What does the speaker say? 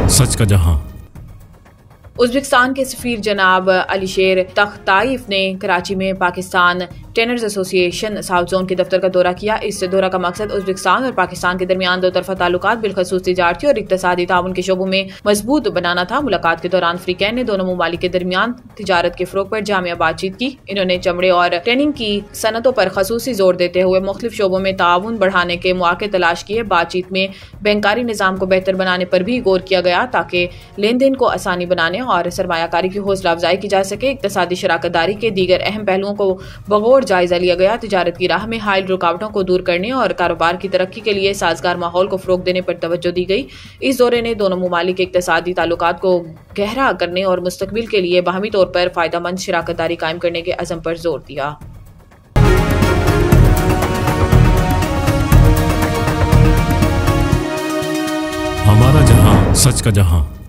सच का जहां। उज़्बेकिस्तान के सफ़ीर जनाब अलीशेर तख्ताइफ ने कराची में पाकिस्तान टेनर्स एसोसिएशन साउथ जोन के दफ्तर का दौरा किया। इस दौरा का मकसद उज़्बेकिस्तान और पाकिस्तान के दरमियान दो तरफा ताल्लुकात बिलखसूस तिजारती और इक़्तिसादी ताउन के शोबों में मजबूत बनाना था। मुलाकात के दौरान फ़रीक़ैन ने दोनों ममालिक के दरमियान तिजारत के फ़रोग़ पर जामिया बातचीत की। इन्होंने चमड़े और ट्रेनिंग की सनतों पर खसूसी जोर देते हुए मुख्तलिफ शोबों में ताउन बढ़ाने के मौके तलाश किए। बातचीत में बैंकारी निज़ाम को बेहतर बनाने पर भी गौर किया गया ताकि लेन देन को आसानी बनाने और सरमायाकारी की हौसला अफजाई की जा सके। इक़्तिसादी शराकतदारी के दीगर अहम पहलुओं को बगौर जायजा लिया गया। तिजारत की राह में हाइल रुकावटों को दूर करने और कारोबार की तरक्की के लिए साजगार माहौल को फ़रोग़ देने पर तवज्जो दी गई। इस दौरे ने दोनों ममालिक के इक़्तिसादी ताल्लुकात को गहरा करने और मुस्तक़बिल के लिए बाहमी तौर पर फ़ायदेमंद शराकतदारी कायम करने के अज़म पर जोर दिया। हमारा जहां, सच का जहां।